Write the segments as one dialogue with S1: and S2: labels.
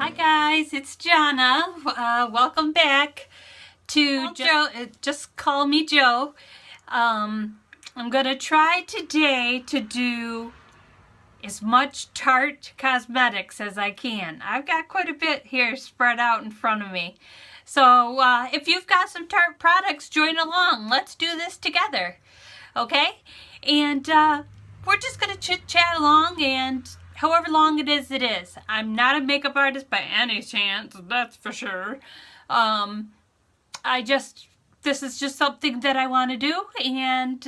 S1: Hi guys, it's Jana. Welcome back to Joe. Just call me Joe. I'm gonna try today to do as much Tarte cosmetics as I can. I've got quite a bit here spread out in front of me. So if you've got some Tarte products, join along. Let's do this together. Okay? And we're just gonna chit chat along, and however long it is, it is. I'm not a makeup artist by any chance, that's for sure. This is just something that I want to do, and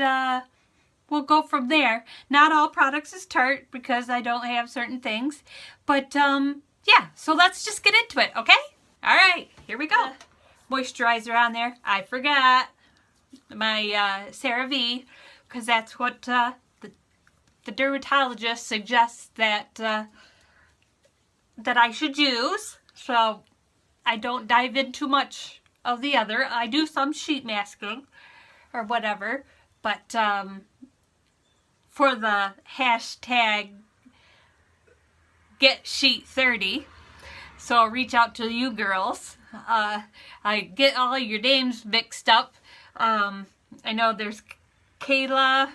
S1: we'll go from there. Not all products is Tarte because I don't have certain things, but yeah, so let's just get into it, okay? All right, here we go. Moisturizer on there. I forgot my CeraVe, because that's what the dermatologist suggests that that I should use, so I don't dive in too much of the other. I do some sheet masking or whatever, but for the hashtag #GetSheet30, so I'll reach out to you girls. I get all your names mixed up. I know there's Kayla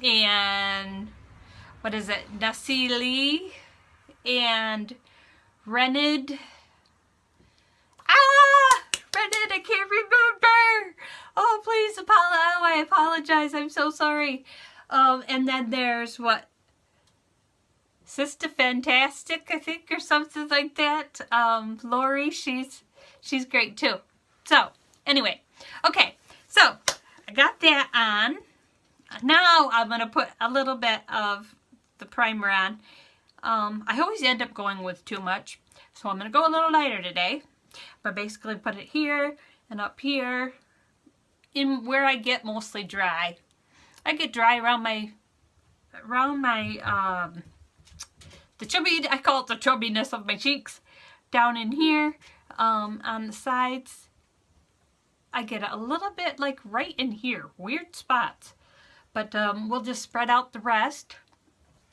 S1: and what is it, Nasili and Renid. Renid, I can't remember. Oh, please I apologize. I'm so sorry. And then there's what, Sister Fantastic, I think, or something like that. Lori, she's great too. So anyway, okay, so I got that on. Now I'm going to put a little bit of the primer on. I always end up going with too much, so I'm going to go a little lighter today. But basically put it here and up here, in where I get mostly dry. I get dry around my the chubby, I call it the chubbiness of my cheeks. Down in here, on the sides, I get a little bit like right in here, weird spots. But we'll just spread out the rest.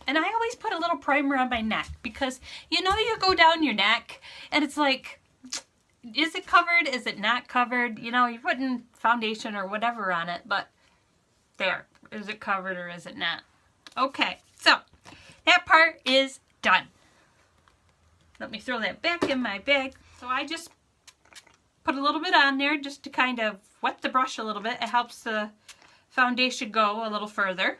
S1: And I always put a little primer on my neck because, you know, you go down your neck and it's like, is it covered? Is it not covered? You know, you're putting foundation or whatever on it, but there. Is it covered or is it not? Okay, so that part is done. Let me throw that back in my bag. So I just put a little bit on there just to kind of wet the brush a little bit. It helps the foundation go a little further.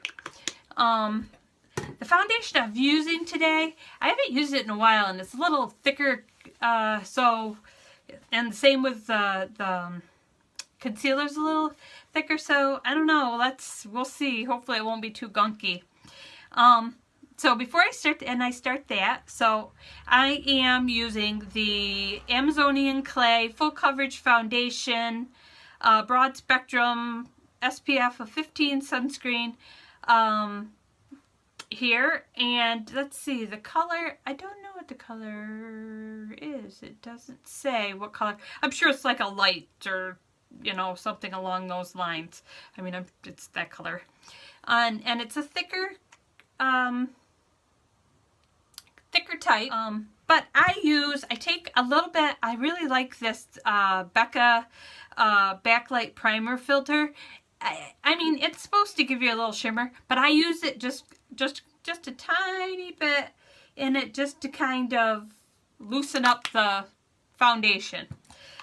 S1: The foundation I'm using today, I haven't used it in a while, and it's a little thicker, and the same with the concealer's a little thicker, so I don't know, we'll see. Hopefully it won't be too gunky. So before I start that, so I am using the Amazonian Clay Full Coverage Foundation, Broad Spectrum SPF of 15 sunscreen here, and let's see, the color, I don't know what the color is. It doesn't say what color. I'm sure it's like a light or, you know, something along those lines. I mean, it's that color. And it's a thicker type. But I take a little bit, I really like this Becca Backlight Primer Filter. I mean, it's supposed to give you a little shimmer, but I use it just a tiny bit in it just to kind of loosen up the foundation.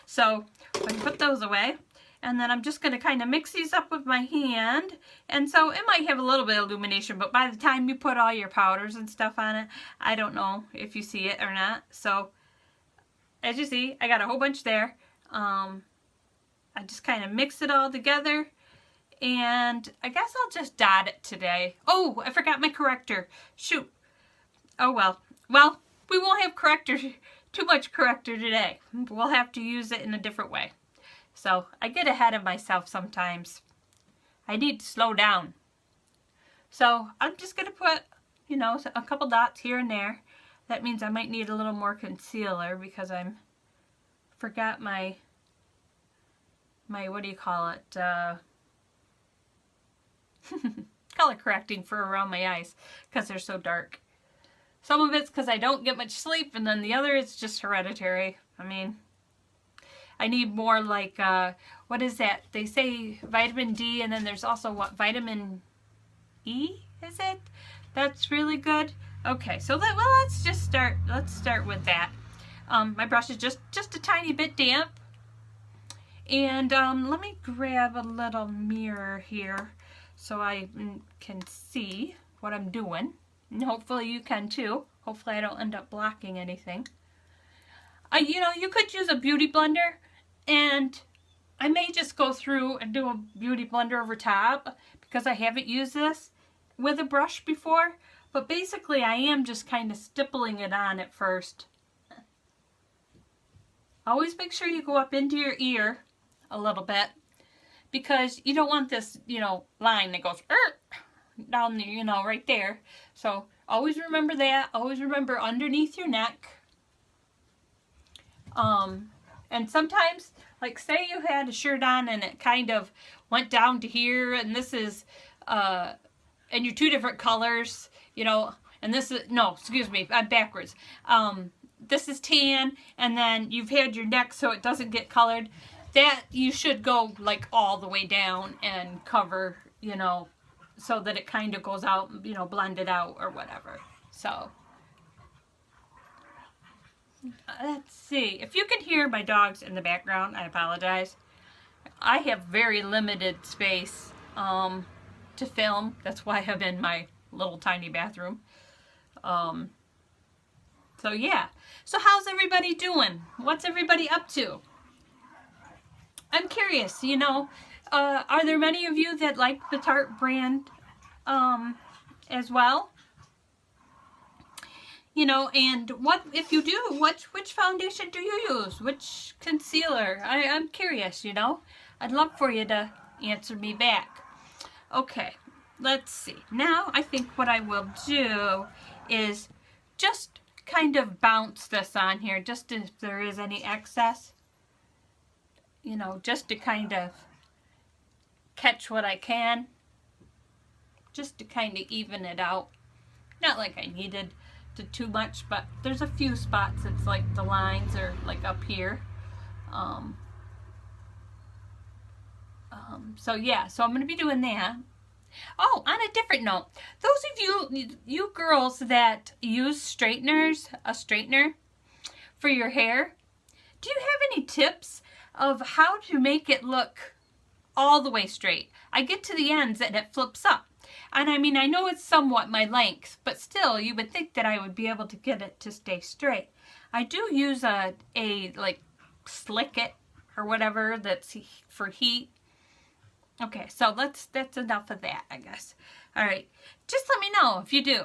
S1: So I put those away, and then I'm just going to kind of mix these up with my hand, and so it might have a little bit of illumination, but by the time you put all your powders and stuff on it, I don't know if you see it or not. So as you see, I got a whole bunch there. I just kind of mix it all together. And I guess I'll just dot it today. Oh, I forgot my corrector. Shoot. Oh well. Well, we won't have too much corrector today. We'll have to use it in a different way. So I get ahead of myself sometimes. I need to slow down. So I'm just going to put, you know, a couple dots here and there. That means I might need a little more concealer because forgot my what do you call it? Color correcting for around my eyes because they're so dark. Some of it's because I don't get much sleep, and then the other is just hereditary. I mean, I need more like, what is that? They say vitamin D, and then there's also what, vitamin E, is it? That's really good. Okay, so let's just start. Let's start with that. My brush is just a tiny bit damp. And let me grab a little mirror here so I can see what I'm doing. And hopefully you can too. Hopefully I don't end up blocking anything. You know, you could use a beauty blender, and I may just go through and do a beauty blender over top because I haven't used this with a brush before. But basically I am just kind of stippling it on at first. Always make sure you go up into your ear a little bit, because you don't want this, you know, line that goes down there, you know, right there. So always remember that. Always remember underneath your neck. And sometimes, like say you had a shirt on and it kind of went down to here, and this is, and you're two different colors, you know, and this is, no, excuse me, I'm backwards. This is tan, and then you've had your neck so it doesn't get colored. That you should go like all the way down and cover, you know, so that it kind of goes out, you know, blended out or whatever. So let's see. If you can hear my dogs in the background, I apologize. I have very limited space to film. That's why I'm in my little tiny bathroom. So yeah. So how's everybody doing? What's everybody up to? I'm curious, you know, are there many of you that like the Tarte brand as well? You know, and what, if you do, which foundation do you use? Which concealer? I'm curious, you know. I'd love for you to answer me back. Okay, let's see. Now I think what I will do is just kind of bounce this on here, just if there is any excess. You know, just to kind of catch what I can. Just to kind of even it out. Not like I needed to too much, but there's a few spots it's like the lines are like up here. So yeah, so I'm going to be doing that. Oh, on a different note, those of you girls that use straighteners, a straightener for your hair, do you have any tips of how to make it look all the way straight? I get to the ends and it flips up. And I mean, I know it's somewhat my length, but still you would think that I would be able to get it to stay straight. I do use a like Slick It or whatever that's for heat. Okay, so that's enough of that, I guess. All right, just let me know if you do.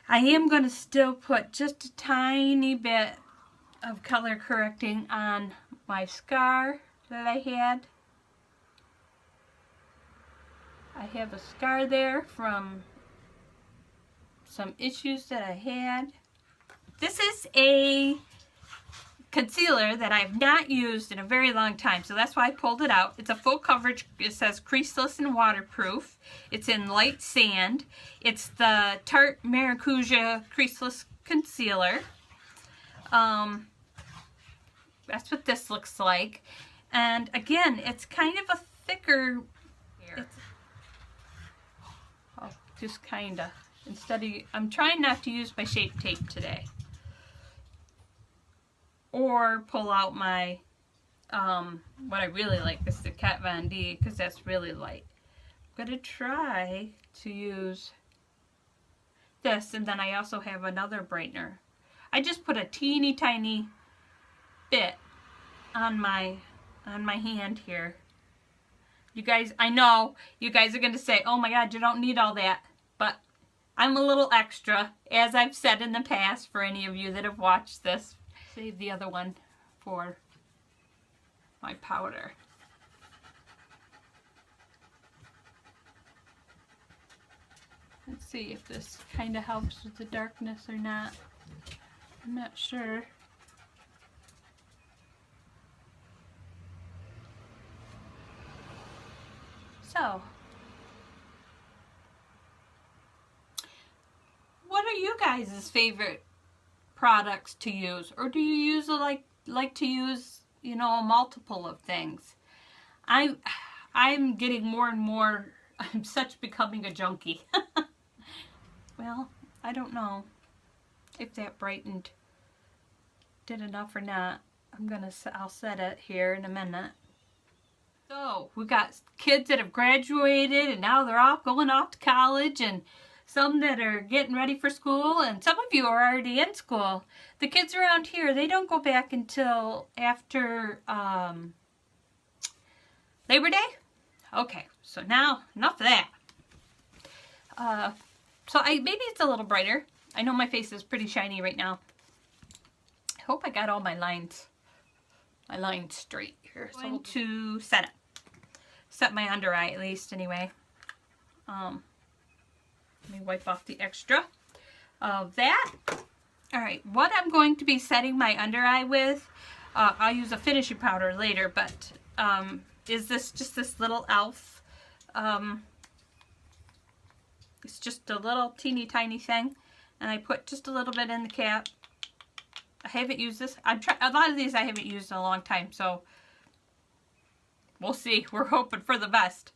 S1: I am going to still put just a tiny bit of color correcting on my scar that I had. I have a scar there from some issues that I had. This is a concealer that I have not used in a very long time, so that's why I pulled it out. It's a full coverage. It says creaseless and waterproof. It's in light sand. It's the Tarte Maracuja Creaseless Concealer. That's what this looks like. And again, it's kind of a thicker, just kind of, I'm trying not to use my Shape Tape today. Or pull out my, what I really like is the Kat Von D, because that's really light. I'm going to try to use this, and then I also have another brightener. I just put a teeny tiny bit on my hand here. You guys, I know you guys are going to say, oh my god, you don't need all that, but I'm a little extra, as I've said in the past for any of you that have watched this. Save the other one for my powder. Let's see if this kind of helps with the darkness or not. I'm not sure. So, what are you guys' favorite products to use? Or do you use like to use, you know, a multiple of things? I'm getting more and more, I'm such becoming a junkie. Well, I don't know if that brightened did enough or not. I'll set it here in a minute. So we got kids that have graduated and now they're all going off to college, and some that are getting ready for school, and some of you are already in school. The kids around here, they don't go back until after Labor Day. Okay, so now enough of that. So maybe it's a little brighter. I know my face is pretty shiny right now. I hope I got all my lines straight here. So I'm going to set my under eye at least anyway. Let me wipe off the extra of that. All right, what I'm going to be setting my under eye with, I'll use a finishing powder later, but is just this little e.l.f. It's just a little teeny tiny thing, and I put just a little bit in the cap. I haven't used this. A lot of these I haven't used in a long time, so we'll see. We're hoping for the best.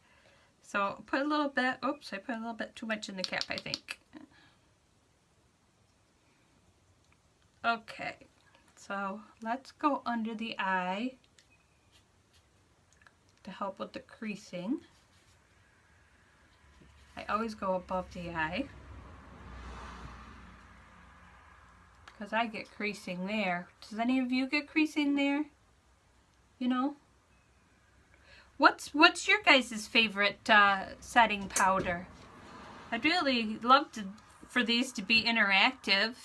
S1: So put a little bit. Oops, I put a little bit too much in the cap, I think. Okay, so let's go under the eye to help with the creasing. I always go above the eye because I get creasing there. Does any of you get creasing there? You know? What's your guys' favorite setting powder? I'd really love for these to be interactive,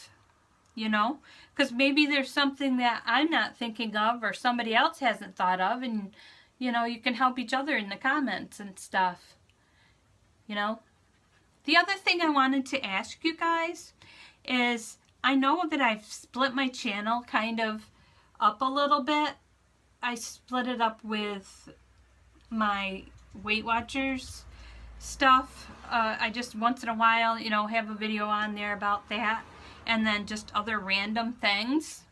S1: you know? Because maybe there's something that I'm not thinking of or somebody else hasn't thought of, and, you know, you can help each other in the comments and stuff. You know, the other thing I wanted to ask you guys is, I know that I've split my channel kind of up a little bit. I split it up with my Weight Watchers stuff. I just once in a while, you know, have a video on there about that, and then just other random things.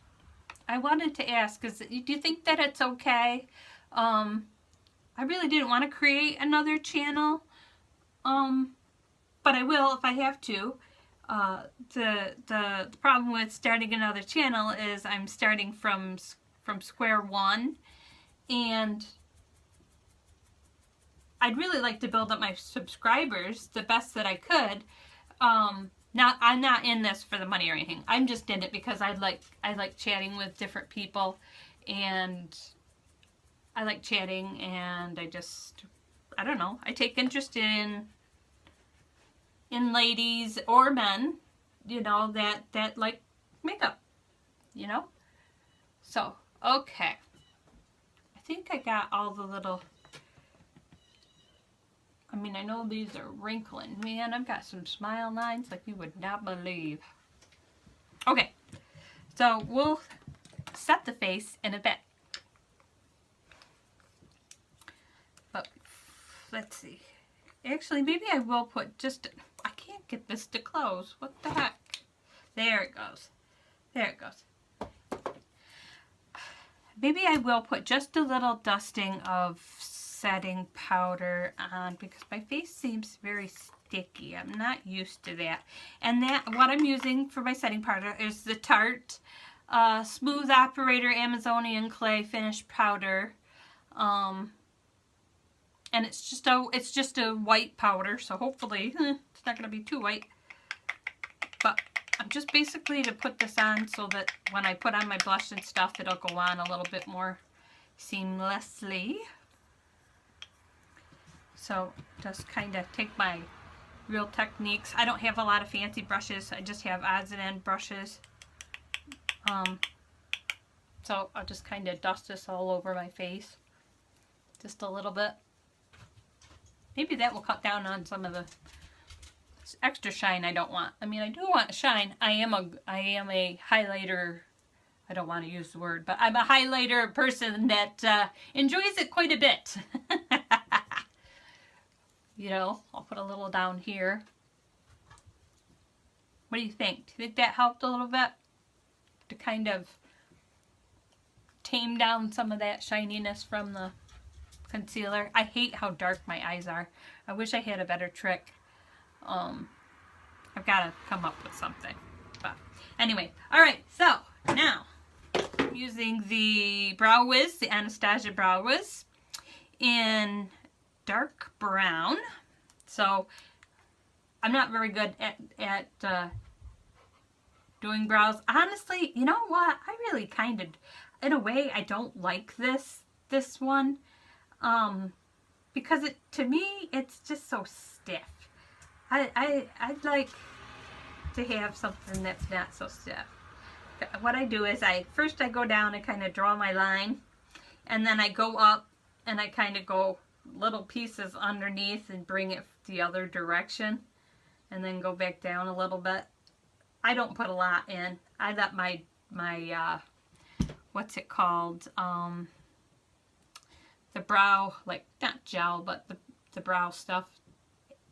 S1: I wanted to ask, do you think that it's okay? I really didn't want to create another channel. But I will if I have to. The problem with starting another channel is I'm starting from square one, and I'd really like to build up my subscribers the best that I could. I'm not in this for the money or anything. I'm just in it because I like chatting with different people, and I like chatting, and I don't know, I take interest in ladies or men, you know, that like makeup, you know. So, okay. I think I got all the little, I mean, I know these are wrinkling. Man, I've got some smile lines like you would not believe. Okay, so we'll set the face in a bit. But let's see. Actually, maybe I will put just, I can't get this to close. What the heck? There it goes. There it goes. Maybe I will put just a little dusting of setting powder on, because my face seems very sticky. I'm not used to that. And what I'm using for my setting powder is the Tarte Smooth Operator Amazonian Clay Finish Powder. And it's just a white powder, so hopefully it's not going to be too white. But I'm just basically to put this on so that when I put on my blush and stuff, it'll go on a little bit more seamlessly. So just kind of take my Real Techniques. I don't have a lot of fancy brushes. I just have odds and end brushes. So I'll just kind of dust this all over my face. Just a little bit. Maybe that will cut down on some of the extra shine I don't want. I mean, I do want shine. I am a highlighter. I don't want to use the word, but I'm a highlighter person that enjoys it quite a bit. You know, I'll put a little down here. What do you think? Do you think that helped a little bit to kind of tame down some of that shininess from the concealer? I hate how dark my eyes are. I wish I had a better trick. I've got to come up with something. But anyway, all right, so now I'm using the Brow Wiz, the Anastasia Brow Wiz in dark brown. So I'm not very good at doing brows. Honestly, you know what? I really kind of, in a way, I don't like this one. Because to me, it's just so stiff. I'd like to have something that's not so stiff. What I do is first I go down and kind of draw my line, and then I go up and I kind of go little pieces underneath and bring it the other direction, and then go back down a little bit. I don't put a lot in. I let my what's it called? The brow, like not gel, but the brow stuff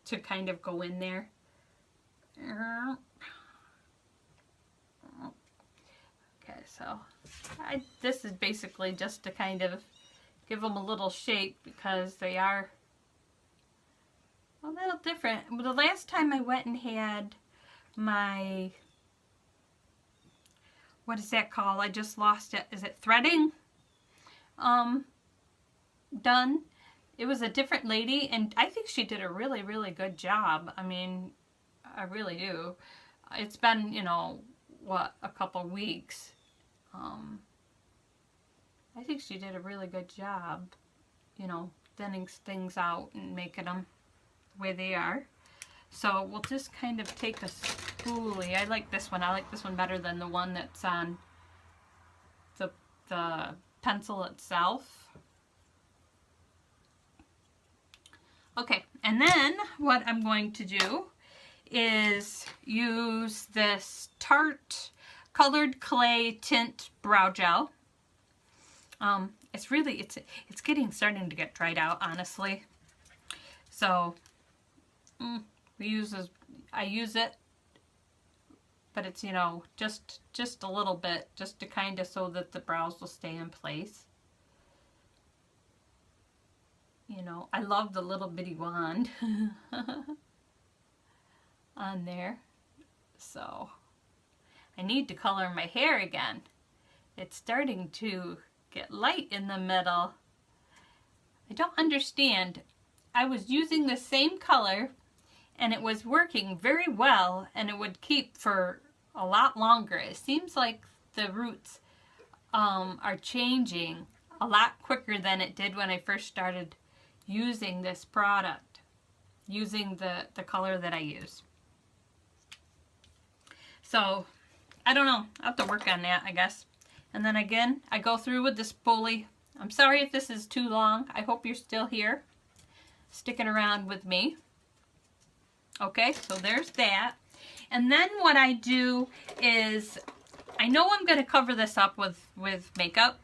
S1: to kind of go in there. Okay, so this is basically just to kind of give them a little shape because they are a little different. The last time I went and had my, what is that called? I just lost it. Is it threading? Done. It was a different lady, and I think she did a really, really good job. I mean, I really do. It's been, you know, what, a couple weeks. I think she did a really good job, you know, thinning things out and making them the way they are. So we'll just kind of take a spoolie. I like this one. I like this one better than the one that's on the pencil itself. Okay, and then what I'm going to do is use this Tarte Colored Clay Tint Brow Gel. It's starting to get dried out, honestly. So I use it, but it's, you know, just a little bit, just to kind of so that the brows will stay in place. You know, I love the little bitty wand on there. So I need to color my hair again. It's starting to get light in the middle. I don't understand. I was using the same color and it was working very well, and it would keep for a lot longer. It seems like the roots are changing a lot quicker than it did when I first started using this product, using the color that I use. So I don't know, I have to work on that, I guess. And then again, I go through with the spoolie. I'm sorry if this is too long. I hope you're still here, sticking around with me. Okay, so there's that. And then what I do is, I know I'm going to cover this up with makeup,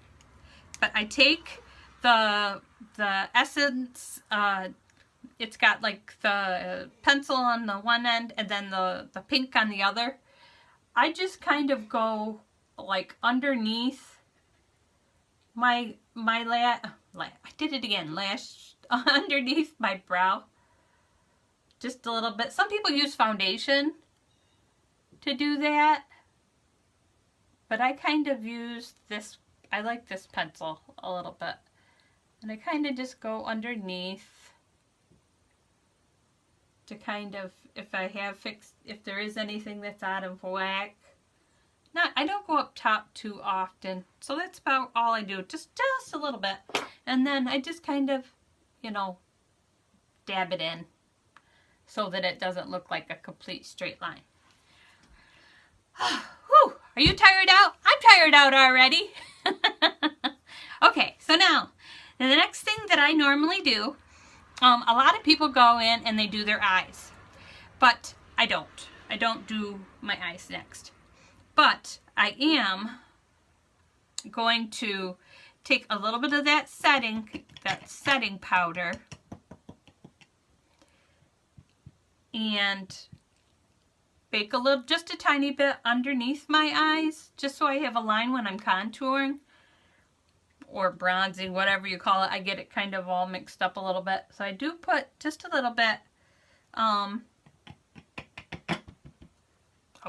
S1: but I take the Essence, it's got like the pencil on the one end and then the pink on the other. I just kind of go like underneath my I did it again, lash underneath my brow. Just a little bit. Some people use foundation to do that, but I kind of use this, I like this pencil a little bit. And I kind of just go underneath to kind of, if there is anything that's out of whack. I don't go up top too often. So that's about all I do. Just a little bit. And then I just kind of, you know, dab it in so that it doesn't look like a complete straight line. Whew, are you tired out? I'm tired out already. Okay, so now, the next thing that I normally do, a lot of people go in and they do their eyes, but I don't. I don't do my eyes next. But I am going to take a little bit of that setting powder, and bake a little, just a tiny bit underneath my eyes, just so I have a line when I'm contouring or bronzing, whatever you call it. I get it kind of all mixed up a little bit. So I do put just a little bit, oh,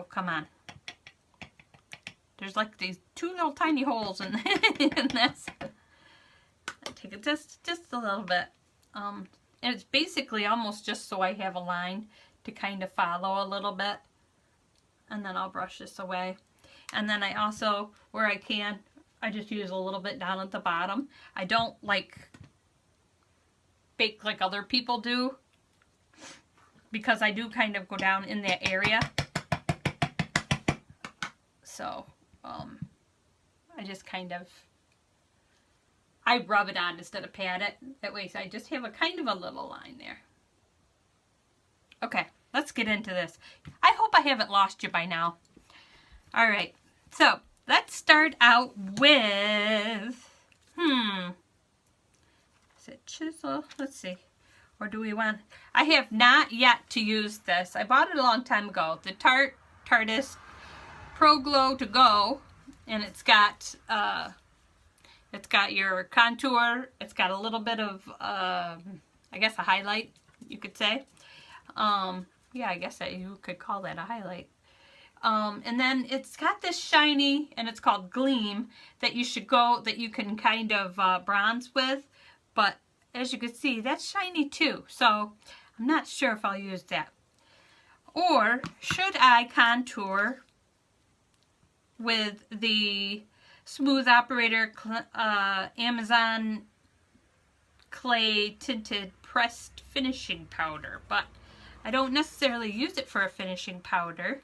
S1: come on. There's like these two little tiny holes in this. I take it just a little bit. And it's basically almost just so I have a line to kind of follow a little bit. And then I'll brush this away. And then I also, where I can, I just use a little bit down at the bottom. I don't like bake like other people do, because I do kind of go down in that area. So, I just kind of, I rub it on instead of pat it. That way, so I just have a kind of a little line there. Okay, let's get into this. I hope I haven't lost you by now. All right, so let's start out with, is it chisel? Let's see. Or do we want, I have not yet to use this. I bought it a long time ago. The Tarte Pro Glow to Go, and it's got your contour. It's got a little bit of, I guess a highlight, you could say. Yeah, I guess that you could call that a highlight. And then it's got this shiny, and it's called Gleam, that you can kind of bronze with. But as you can see, that's shiny too. So I'm not sure if I'll use that. Or should I contour with the Smooth Operator Amazon Clay Tinted Pressed Finishing Powder? But I don't necessarily use it for a finishing powder,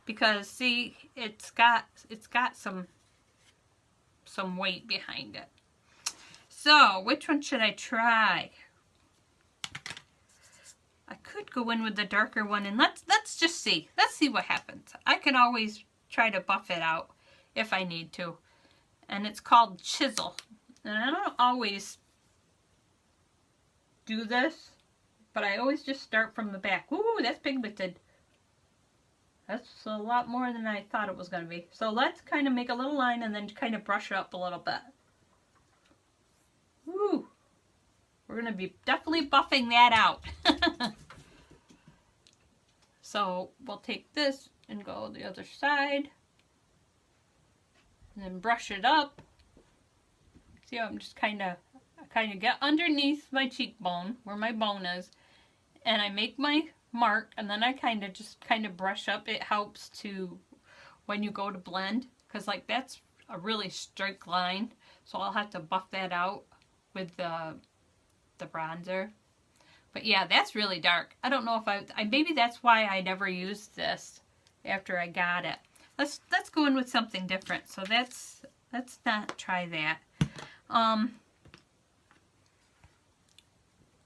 S1: because see, it's got some weight behind it. So which one should I try? I could go in with the darker one, and let's just see. Let's see what happens. I can always try to buff it out if I need to. And it's called Chisel. And I don't always do this, but I always just start from the back. Ooh, that's pigmented. That's a lot more than I thought it was going to be. So let's kind of make a little line and then kind of brush it up a little bit. Ooh, we're going to be definitely buffing that out. So we'll take this and go the other side. And then brush it up. See how I'm just kind of get underneath my cheekbone, where my bone is. And I make my mark, and then I kind of brush up. It helps to, when you go to blend, because like that's a really straight line. So I'll have to buff that out with the bronzer. But yeah, that's really dark. I don't know if I maybe that's why I never used this after I got it. Let's go in with something different. So let's not try that.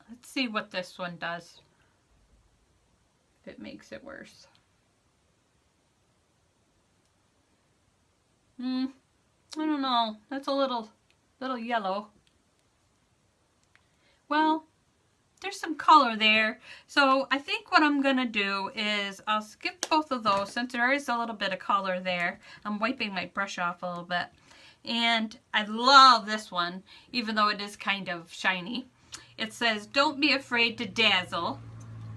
S1: Let's see what this one does. If it makes it worse. I don't know. That's a little yellow. Well, there's some color there. So I think what I'm going to do is I'll skip both of those since there is a little bit of color there. I'm wiping my brush off a little bit. And I love this one, even though it is kind of shiny. It says, "Don't be afraid to dazzle."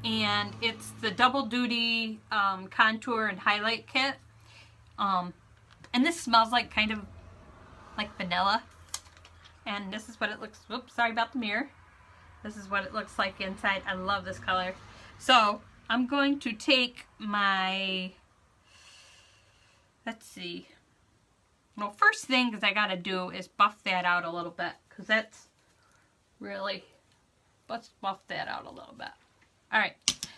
S1: And it's the double duty contour and highlight kit. And this smells like kind of like vanilla. And this is what it looks, whoops, sorry about the mirror. This is what it looks like inside. I love this color. So I'm going to take my, let's see. Well, first thing is I got to do is buff that out a little bit, because that's really, let's buff that out a little bit. All right,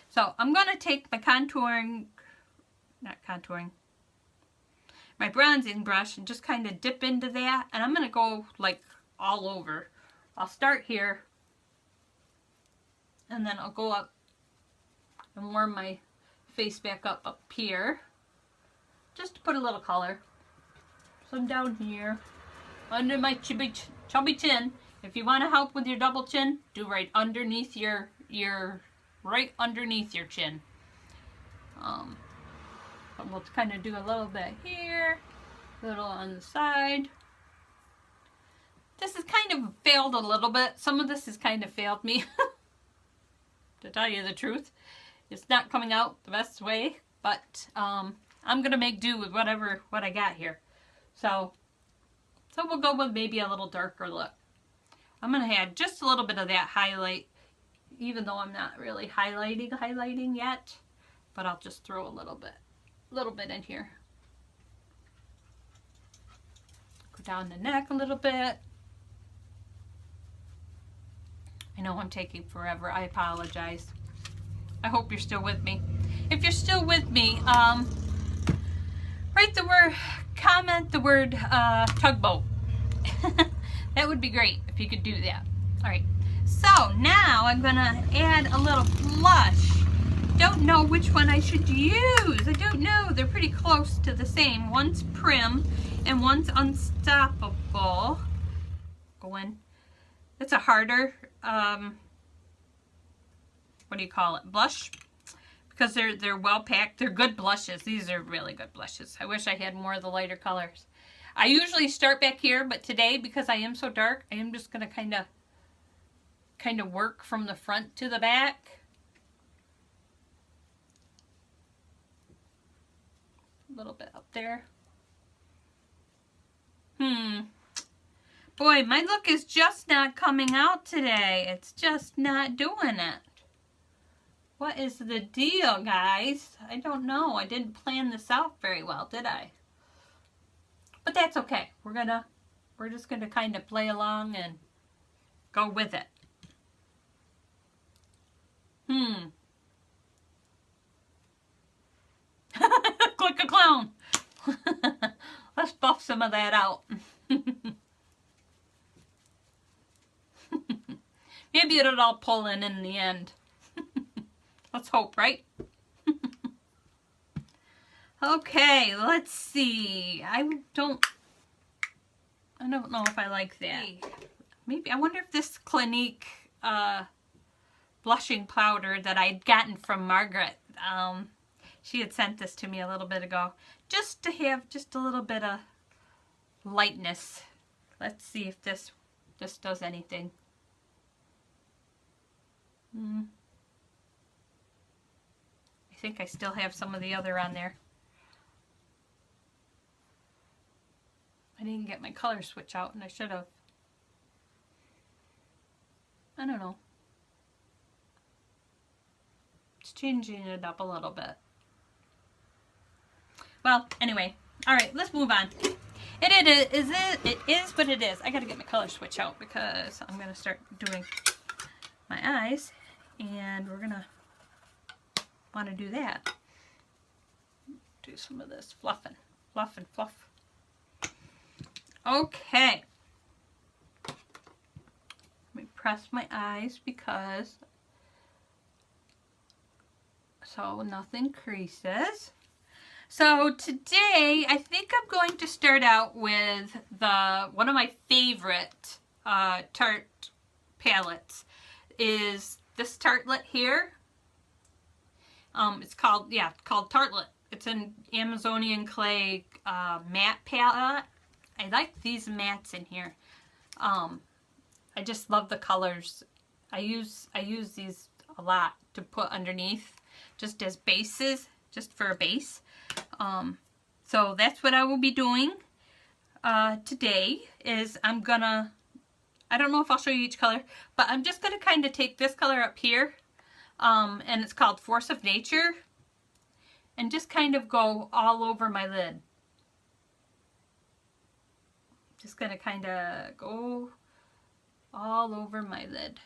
S1: so I'm going to take my my bronzing brush and just kind of dip into that, and I'm going to go like all over. I'll start here, and then I'll go up and warm my face back up here, just to put a little color. Some down here, under my chubby chin. If you want to help with your double chin, do right underneath your right underneath your chin. we'll kind of do a little bit here, a little on the side. This has kind of failed a little bit. Some of this has kind of failed me, to tell you the truth. It's not coming out the best way, but I'm going to make do with what I got here. So we'll go with maybe a little darker look. I'm going to add just a little bit of that highlight, even though I'm not really highlighting yet, but I'll just throw a little bit in here. Go down the neck a little bit. I know I'm taking forever. I apologize. I hope you're still with me. If you're still with me, write the word, comment the word tugboat. That would be great if you could do that. All right. So now I'm gonna add a little blush. Don't know which one I should use. I don't know. They're pretty close to the same. One's Prim and one's Unstoppable. Go in. It's a harder, what do you call it? Blush. Because they're well packed. They're good blushes. These are really good blushes. I wish I had more of the lighter colors. I usually start back here, but today, because I am so dark, I am just going to kind of work from the front to the back. A little bit up there. Boy, my look is just not coming out today. It's just not doing it. What is the deal, guys? I don't know. I didn't plan this out very well, did I? But that's okay. We're just gonna kind of play along and go with it. Click a clown. Let's buff some of that out. Maybe it'll all pull in the end. Let's hope, right? Okay, let's see. I don't know if I like that. Maybe, I wonder if this Clinique blushing powder that I'd gotten from Margaret, she had sent this to me a little bit ago, just to have just a little bit of lightness. Let's see if this does anything. I think I still have some of the other on there. I didn't get my color switch out, and I should have. I don't know. It's changing it up a little bit. Well, anyway. Alright, let's move on. It is what it is. I gotta get my color switch out because I'm gonna start doing my eyes, and we're gonna want to do that. Do some of this fluffing. Fluff and fluff. Okay. Let me press my eyes because so nothing creases. So today I think I'm going to start out with one of my favorite Tarte palettes is this Tartelet here. It's called Tartelet. It's an Amazonian clay matte palette. I like these mattes in here. I just love the colors. I use these a lot to put underneath, just as bases, just for a base. So that's what I will be doing today. Is I don't know if I'll show you each color, but I'm just gonna kind of take this color up here. And it's called Force of Nature, and just kind of go all over my lid. Just gonna kind of go all over my lid.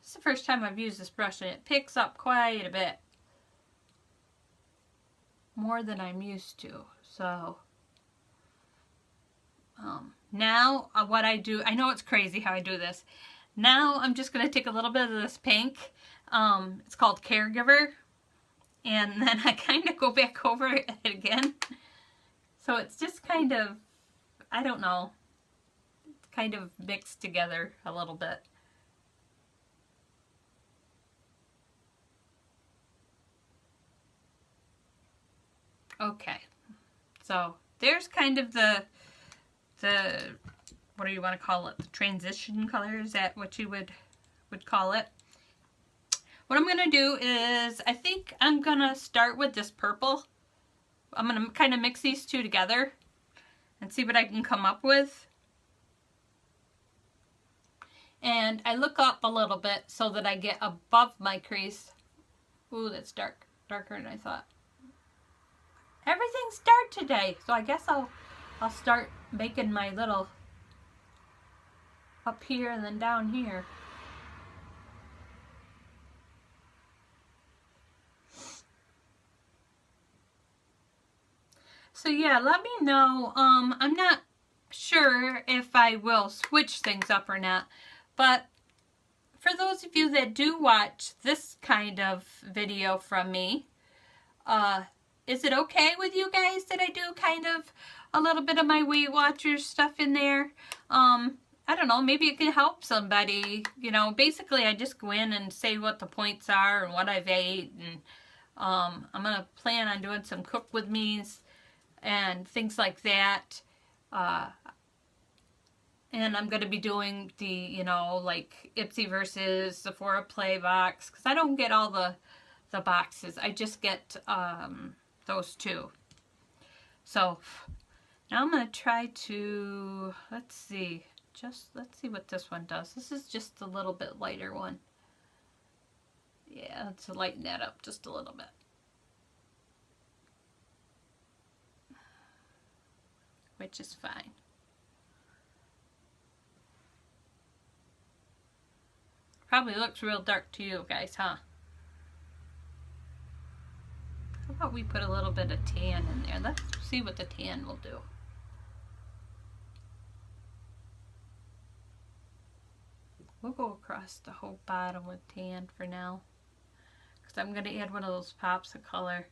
S1: This is the first time I've used this brush, and it picks up quite a bit. More than I'm used to. So now what I do, I know it's crazy how I do this. Now I'm just going to take a little bit of this pink. It's called Caregiver. And then I kind of go back over it again. So it's just kind of, I don't know, kind of mixed together a little bit. Okay, so there's kind of the what do you want to call it? The transition color, is that what you would call it? What I'm going to do is, I think I'm going to start with this purple. I'm going to kind of mix these two together and see what I can come up with. And I look up a little bit so that I get above my crease. Ooh, that's dark. Darker than I thought. Everything's dark today, so I guess I'll start making my little up here and then down here. So yeah, let me know. I'm not sure if I will switch things up or not, but for those of you that do watch this kind of video from me, is it okay with you guys that I do kind of a little bit of my Weight Watchers stuff in there? I don't know, maybe it can help somebody. You know, basically I just go in and say what the points are and what I've ate, and I'm going to plan on doing some cook with me's and things like that. And I'm going to be doing the, you know, like Ipsy versus Sephora Play box, because I don't get all the boxes. I just get those two. So now I'm going to try to, let's see what this one does. This is just a little bit lighter one. Yeah, let's lighten that up just a little bit. Which is fine. Probably looks real dark to you guys, huh? How about we put a little bit of tan in there? Let's see what the tan will do. We'll go across the whole bottom with tan for now, because I'm going to add one of those pops of color,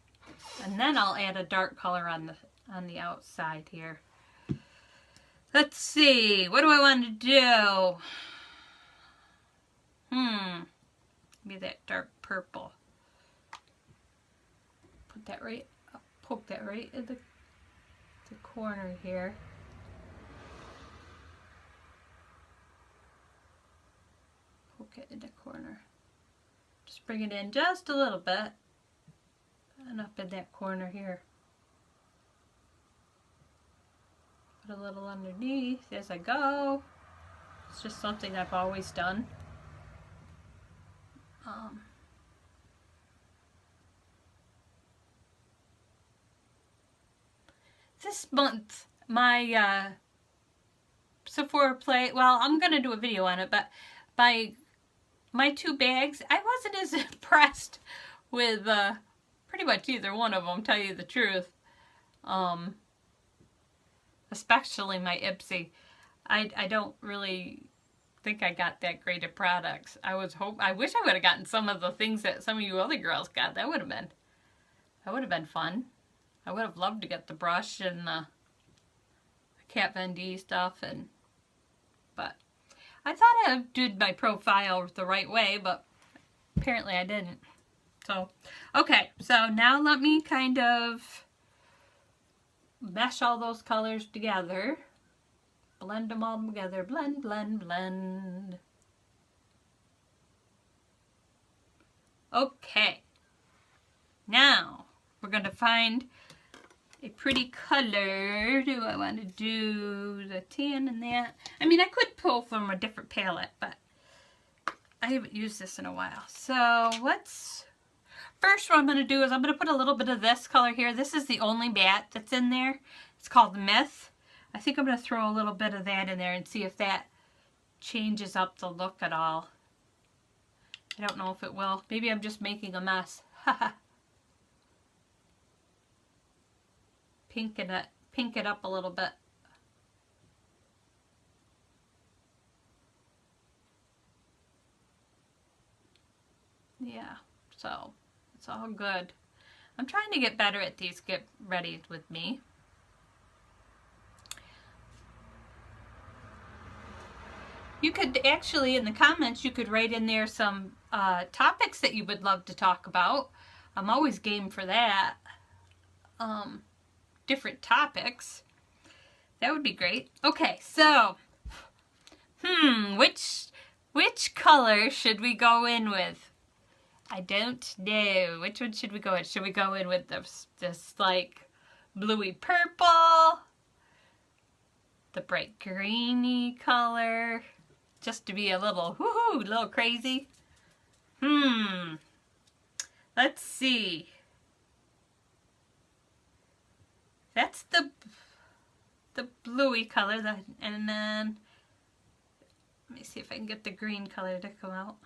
S1: and then I'll add a dark color on the outside here. Let's see, what do I want to do? Maybe that dark purple. Put that right, poke that right at the corner here. Poke it in the corner. Just bring it in just a little bit. And up in that corner here. Put a little underneath as I go. It's just something I've always done. This month, my Sephora Play, well, I'm going to do a video on it, but my two bags, I wasn't as impressed with pretty much either one of them, tell you the truth. Especially my Ipsy. I don't really think I got that great of products. I wish I would have gotten some of the things that some of you other girls got. That would have been fun. I would have loved to get the brush and the Kat Von D stuff, but I thought I did my profile the right way, but apparently I didn't. So, okay, so now let me kind of mesh all those colors together. Blend them all together. Blend, blend, blend. Okay. Now, we're going to find a pretty color. Do I want to do the tan and that? I mean, I could pull from a different palette, but I haven't used this in a while. So, first what I'm going to do is I'm going to put a little bit of this color here. This is the only matte that's in there. It's called Myth. I think I'm going to throw a little bit of that in there and see if that changes up the look at all. I don't know if it will. Maybe I'm just making a mess. Pink it up a little bit. Yeah, so it's all good. I'm trying to get better at these Get Ready With Me. You could actually, in the comments, you could write in there some topics that you would love to talk about. I'm always game for that. different topics. That would be great. Okay, so, which color should we go in with? I don't know. Which one should we go in? Should we go in with this like bluey purple? The bright greeny color? Just to be a little, woohoo, a little crazy? Let's see. That's the bluey color, and then let me see if I can get the green color to come out.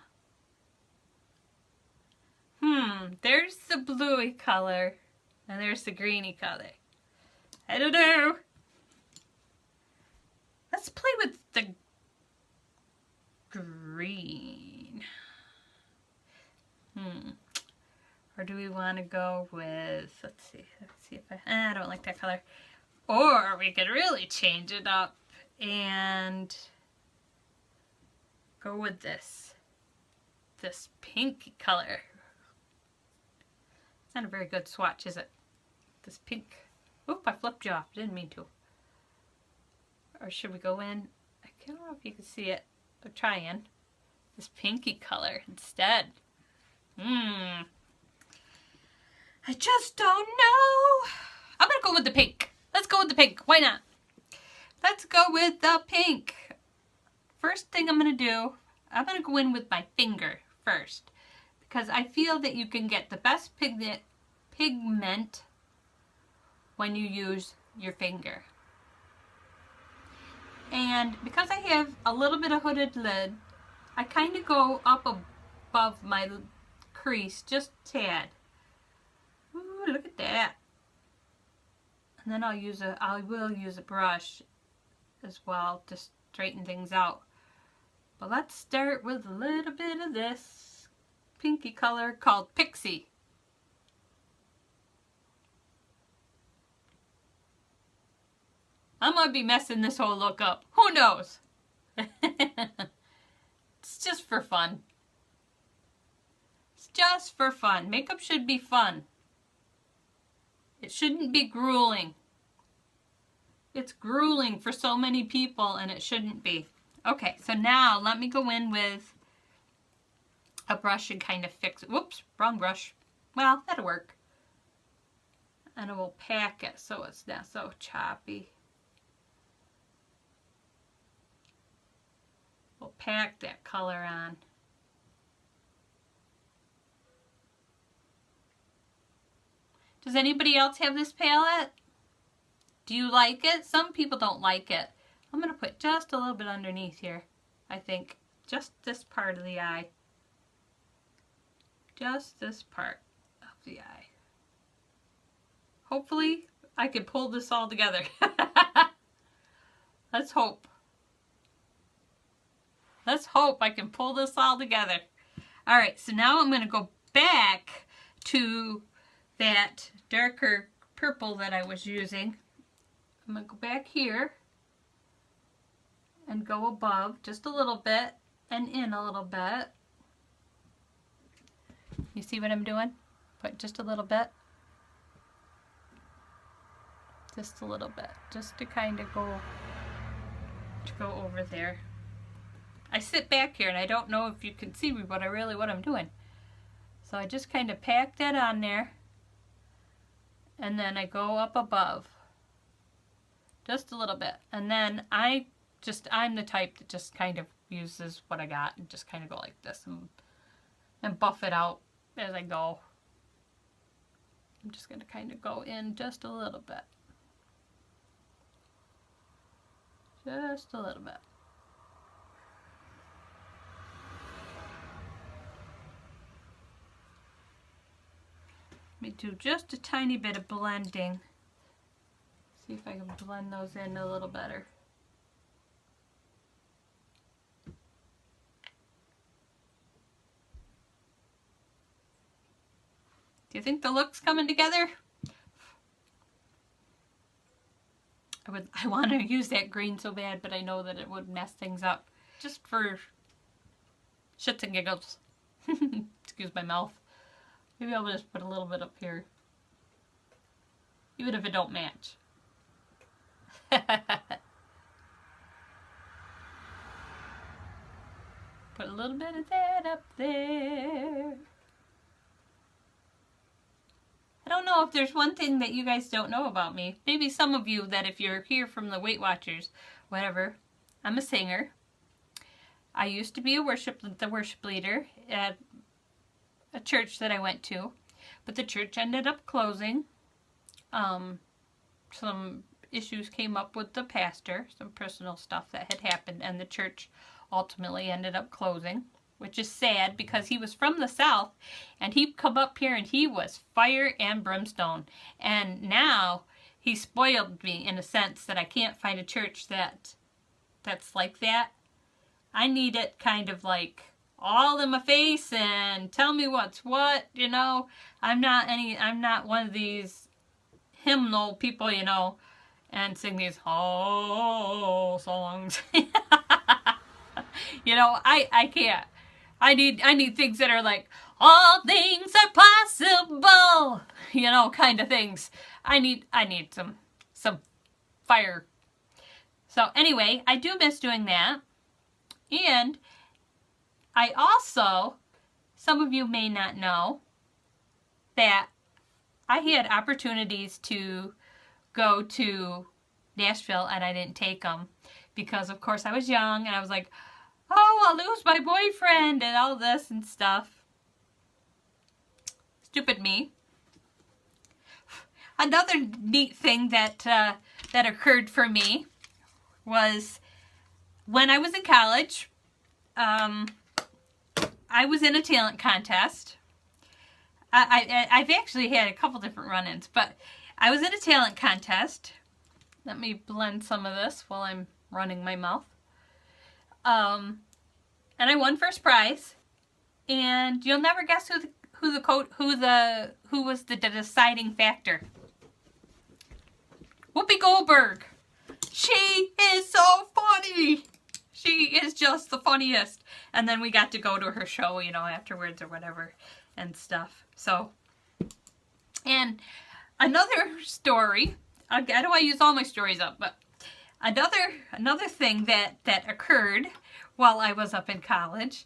S1: There's the bluey color, and there's the greeny color. I don't know. Let's play with the green. Or do we want to go with, let's see if I don't like that color. Or we could really change it up and go with this pinky color. Not a very good swatch, is it? This pink. Oop, I flipped you off. Didn't mean to. Or should we go in? I don't know if you can see it. I'm trying. This pinky color instead. I just don't know. I'm going to go with the pink. Let's go with the pink. Why not? Let's go with the pink. First thing I'm going to do, I'm going to go in with my finger first. Because I feel that you can get the best pigment when you use your finger. And because I have a little bit of hooded lid, I kind of go up above my crease, just a tad. Ooh, look at that. And then I will use a brush as well to straighten things out. But let's start with a little bit of this pinky color called Pixie. I might be messing this whole look up. Who knows? It's just for fun. It's just for fun. Makeup should be fun. It shouldn't be grueling. It's grueling for so many people and it shouldn't be. Okay, so now let me go in with a brush and kind of fix it. Whoops, wrong brush. Well, that'll work. And it will pack it so it's not so choppy. We'll pack that color on. Does anybody else have this palette? Do you like it? Some people don't like it. I'm going to put just a little bit underneath here, I think. Just this part of the eye. Just this part of the eye. Hopefully, I can pull this all together. Let's hope. Let's hope I can pull this all together. Alright, so now I'm going to go back to that darker purple that I was using. I'm going to go back here and go above just a little bit and in a little bit. You see what I'm doing? Put just a little bit. Just a little bit. Just to kind of go over there. I sit back here and I don't know if you can see me, but what I'm doing. So I just kind of pack that on there. And then I go up above. Just a little bit. And then I'm the type that just kind of uses what I got and just kind of go like this and buff it out as I go. I'm just going to kind of go in just a little bit. Just a little bit. Let me do just a tiny bit of blending. See if I can blend those in a little better. Do you think the look's coming together? I want to use that green so bad, but I know that it would mess things up. Just for shits and giggles. Excuse my mouth. Maybe I'll just put a little bit up here. even if it don't match. Put a little bit of that up there. I don't know if there's one thing that you guys don't know about me. Maybe some of you that if you're here from the Weight Watchers, whatever. I'm a singer. I used to be the worship leader at a church that I went to, but the church ended up closing. Some issues came up with the pastor, some personal stuff that had happened, and the church ultimately ended up closing, which is sad because he was from the South and he'd come up here and he was fire and brimstone. And now he spoiled me in a sense that I can't find a church that's like that. I need it kind of like all in my face and tell me what's what, you know. I'm not one of these hymnal people, you know, and sing these whole songs. You know, I can't. I need things that are like, all things are possible, you know, kind of things. I need some fire. So anyway, I do miss doing that. And I also, some of you may not know, that I had opportunities to go to Nashville and I didn't take them because, of course, I was young and I was like, oh, I'll lose my boyfriend and all this and stuff. Stupid me. Another neat thing that occurred for me was when I was in college, I was in a talent contest. I've actually had a couple different run-ins, but I was in a talent contest. Let me blend some of this while I'm running my mouth. And I won first prize. And you'll never guess who was the deciding factor. Whoopi Goldberg. She is so funny. She is just the funniest. And then we got to go to her show, you know, afterwards or whatever and stuff. So, and another story, I don't want to use all my stories up, but another thing that occurred while I was up in college,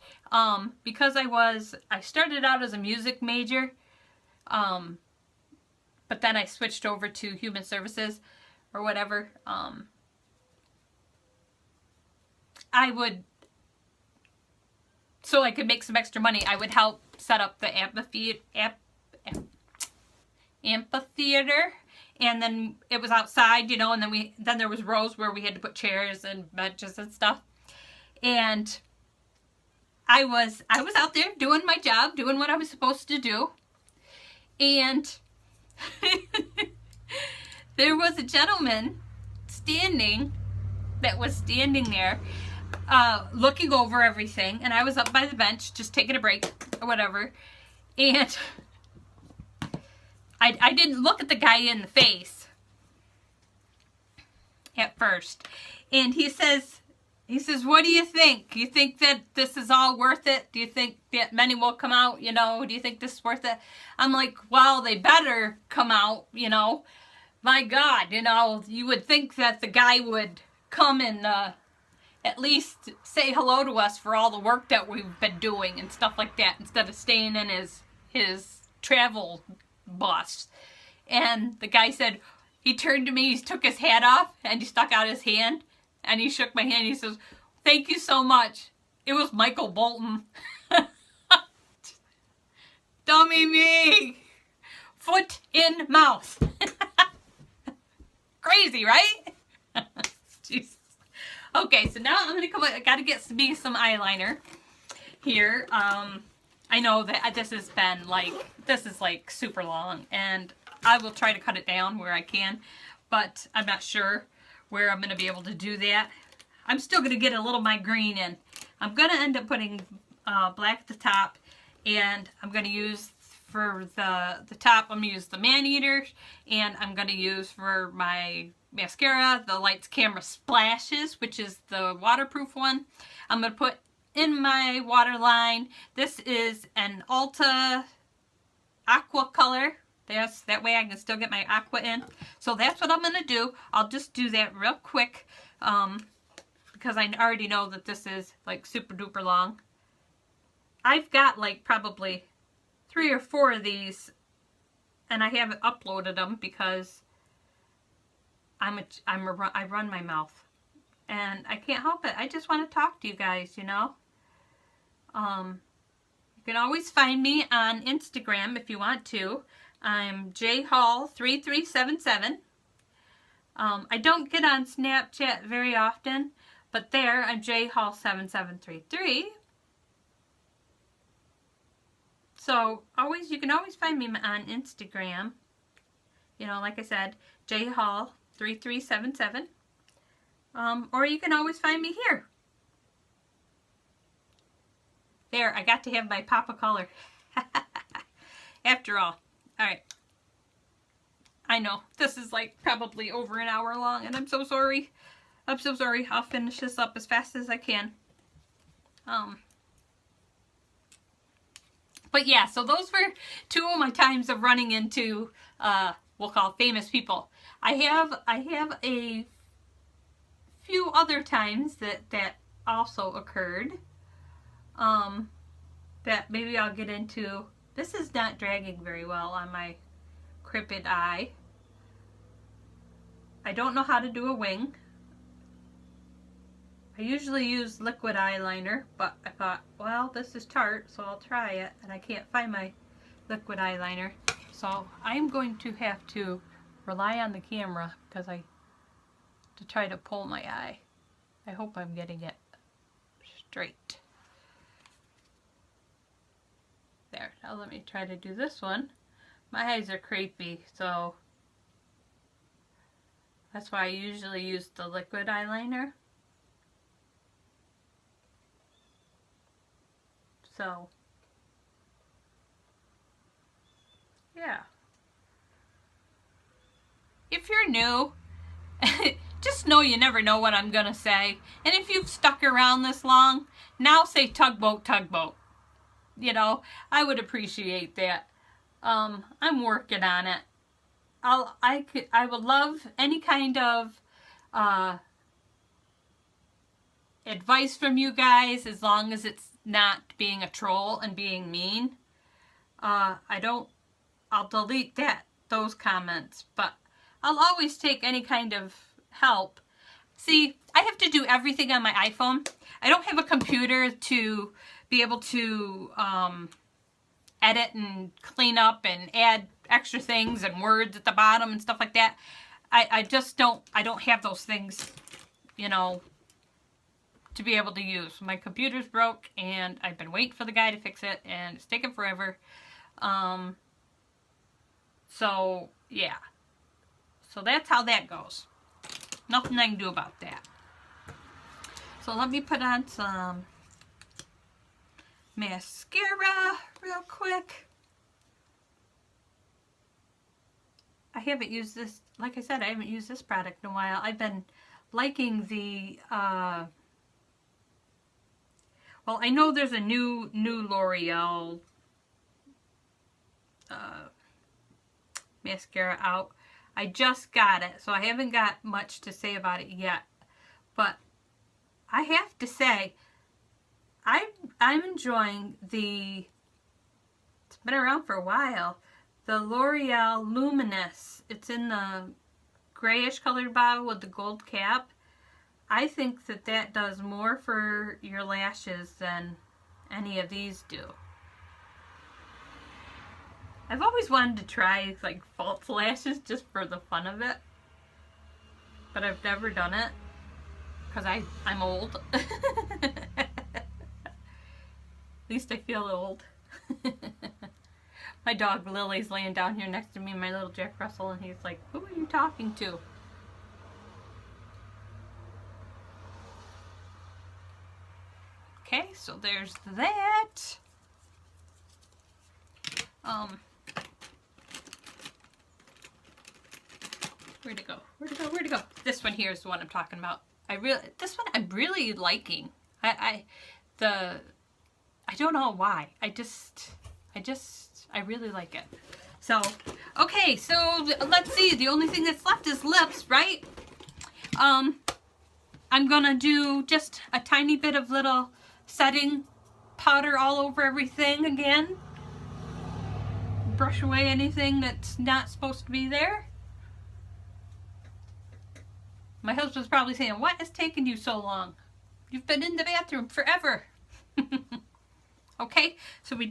S1: because I started out as a music major, but then I switched over to human services or whatever. So I could make some extra money, I would help set up the amphitheater, and then it was outside, you know, and then there was rows where we had to put chairs and benches and stuff. And I was out there doing my job, doing what I was supposed to do. And there was a gentleman that was standing there looking over everything, and I was up by the bench just taking a break or whatever, and I didn't look at the guy in the face at first, and he says, what do you think? You think that this is all worth it? Do you think that many will come out, you know? Do you think this is worth it? I'm like, well, they better come out, you know. My God, you know, you would think that the guy would come and at least say hello to us for all the work that we've been doing and stuff like that, instead of staying in his travel bus. And the guy said, he turned to me, he took his hat off, and he stuck out his hand, and he shook my hand, he says, thank you so much. It was Michael Bolton. Dummy me. Foot in mouth. Crazy, right? Jesus. Okay, so now I'm gonna I gotta get me some eyeliner here. I know that this is like super long, and I will try to cut it down where I can, but I'm not sure where I'm gonna be able to do that. I'm still gonna get a little of my green in. I'm gonna end up putting black at the top, and I'm gonna use for the top, I'm gonna use the Man-Eater, and I'm gonna use for my mascara the Lights Camera Splashes, which is the waterproof one. I'm gonna put in my waterline. This is an Ulta aqua color, That way I can still get my aqua in. So that's what I'm going to do. I'll just do that real quick because I already know that this is like super duper long. I've got like probably 3 or 4 of these, and I haven't uploaded them because I run my mouth, and I can't help it. I just want to talk to you guys, you know. You can always find me on Instagram if you want to. I'm jhall3377. I don't get on Snapchat very often, but there I'm jhall7733. So you can always find me on Instagram. You know, like I said, jhall3377. Or you can always find me here. There, I got to have my pop of color. After all. Alright. I know, this is like probably over an hour long, and I'm so sorry. I'm so sorry. I'll finish this up as fast as I can. But yeah, so those were 2 of my times of running into, we'll call famous people. I have a few other times that also occurred, that maybe I'll get into. This is not dragging very well on my crooked eye. I don't know how to do a wing. I usually use liquid eyeliner, but I thought, well, this is Tarte, so I'll try it, and I can't find my liquid eyeliner. So I'm going to have to rely on the camera to try to pull my eye. I hope I'm getting it straight. There, now let me try to do this one. My eyes are creepy, so that's why I usually use the liquid eyeliner. So, yeah. If you're new, just know you never know what I'm going to say. And if you've stuck around this long, now say tugboat, tugboat. You know, I would appreciate that. I'm working on it. I would love any kind of advice from you guys, as long as it's not being a troll and being mean. I'll delete those comments, but I'll always take any kind of help. See, I have to do everything on my iPhone. I don't have a computer to be able to edit and clean up and add extra things and words at the bottom and stuff like that. I don't have those things, you know, to be able to use. My computer's broke, and I've been waiting for the guy to fix it, and it's taken forever. So, yeah. So that's how that goes. Nothing I can do about that. So let me put on some mascara real quick. I haven't used this, like I said, I haven't used this product in a while. I've been liking the, well, I know there's a new L'Oreal mascara out. I just got it, so I haven't got much to say about it yet. But I have to say, I'm enjoying it's been around for a while, the L'Oreal Luminous. It's in the grayish colored bottle with the gold cap. I think that does more for your lashes than any of these do. I've always wanted to try like false lashes just for the fun of it, but I've never done it because I'm old. At least I feel old. My dog Lily's laying down here next to me, my little Jack Russell, and he's like, "Who are you talking to?" Okay, so there's that. Where'd it go? Where'd it go? Where'd it go? This one here is the one I'm talking about. This one I'm really liking. I don't know why. I really like it. So Okay, so let's see. The only thing that's left is lips, right? I'm gonna do just a tiny bit of little setting powder all over everything again. Brush away anything that's not supposed to be there. My husband's probably saying, what is taking you so long? You've been in the bathroom forever. Okay, so we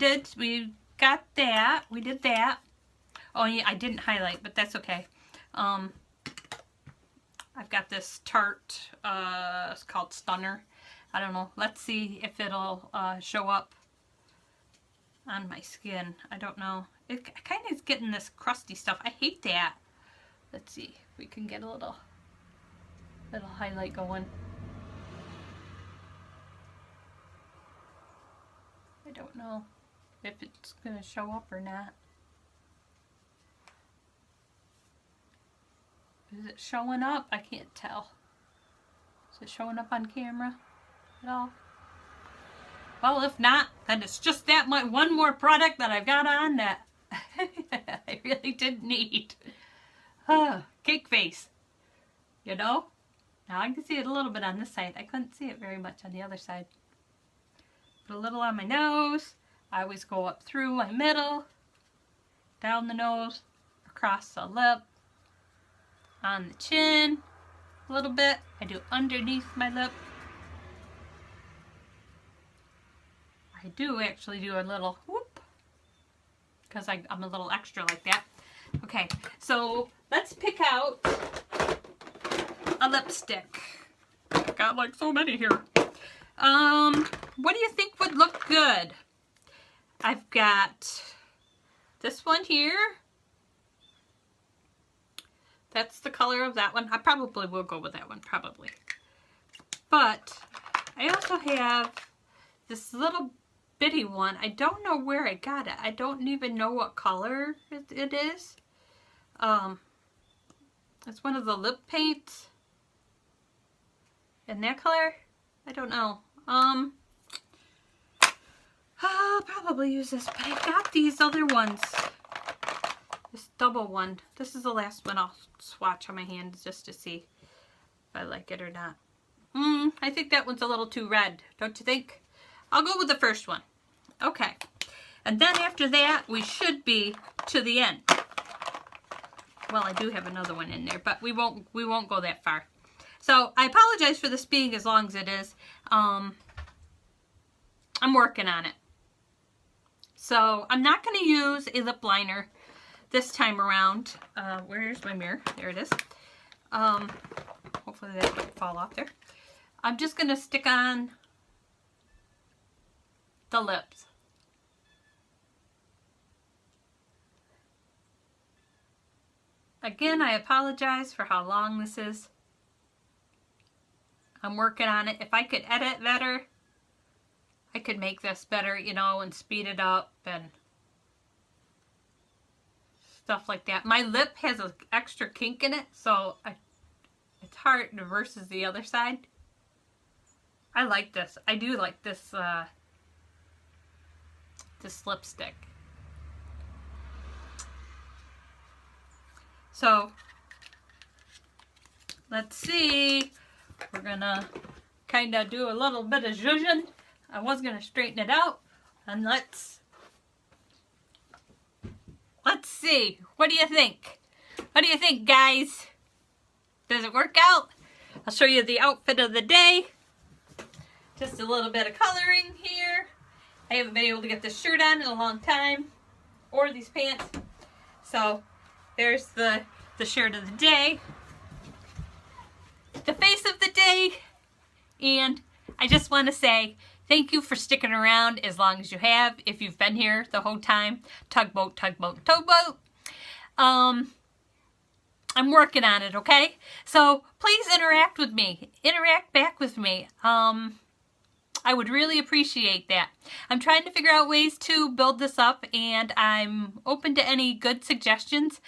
S1: got that. We did that. Oh yeah, I didn't highlight, but that's okay. I've got this Tarte, it's called Stunner. I don't know. Let's see if it'll show up on my skin. I don't know. It kind of is getting this crusty stuff. I hate that. Let's see if we can get a little highlight going. I don't know if it's going to show up or not. Is it showing up? I can't tell. Is it showing up on camera at all? Well, if not, then it's just that one more product that I've got on that I really didn't need. Cake face. You know? Now I can see it a little bit on this side. I couldn't see it very much on the other side. Put a little on my nose. I always go up through my middle, down the nose, across the lip, on the chin, a little bit. I do underneath my lip. I do actually do a little whoop, because I'm a little extra like that. Okay, so let's pick out a lipstick. I've got like so many here. What do you think would look good? I've got this one here. That's the color of that one. I probably will go with that one, probably. But I also have this little bitty one. I don't know where I got it. I don't even know what color it is. It's one of the lip paints. In that color? I don't know. I'll probably use this, but I've got these other ones. This double one. This is the last one I'll swatch on my hands just to see if I like it or not. I think that one's a little too red, don't you think? I'll go with the first one. Okay. And then after that, we should be to the end. Well, I do have another one in there, but we won't go that far. So I apologize for this being as long as it is. I'm working on it. So I'm not going to use a lip liner this time around. Where's my mirror? There it is. Hopefully that won't fall off there. I'm just going to stick on the lips. Again, I apologize for how long this is. I'm working on it. If I could edit better, I could make this better, you know, and speed it up and stuff like that. My lip has an extra kink in it, so it's hard versus the other side. I like this. I do like this this lipstick. So let's see. We're gonna kind of do a little bit of zhuzhing. I was gonna straighten it out, and let's see. What do you think? What do you think, guys? Does it work out? I'll show you the outfit of the day. Just a little bit of coloring here. I haven't been able to get this shirt on in a long time, or these pants. So there's the shirt of the day, the face of the day, and I just want to say thank you for sticking around as long as you have. If you've been here the whole time, tugboat, tugboat, tugboat. I'm working on it, okay? So please interact with me. Interact back with me. I would really appreciate that. I'm trying to figure out ways to build this up, and I'm open to any good suggestions.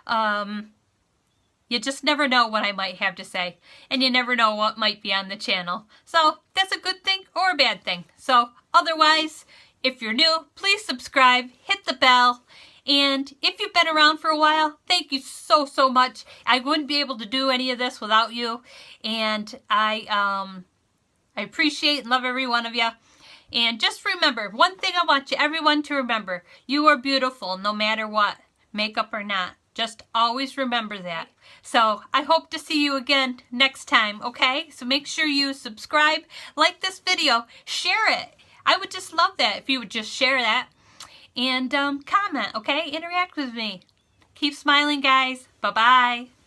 S1: You just never know what I might have to say, and you never know what might be on the channel. So that's a good thing or a bad thing. So otherwise, if you're new, please subscribe, hit the bell, And if you've been around for a while, thank you so, so much. I wouldn't be able to do any of this without you. And I appreciate and love every one of you. And just remember, one thing I want everyone to remember, you are beautiful no matter what, makeup or not. Just always remember that. So I hope to see you again next time, okay? So make sure you subscribe, like this video, share it. I would just love that if you would just share that. And comment, okay? Interact with me. Keep smiling, guys. Bye-bye.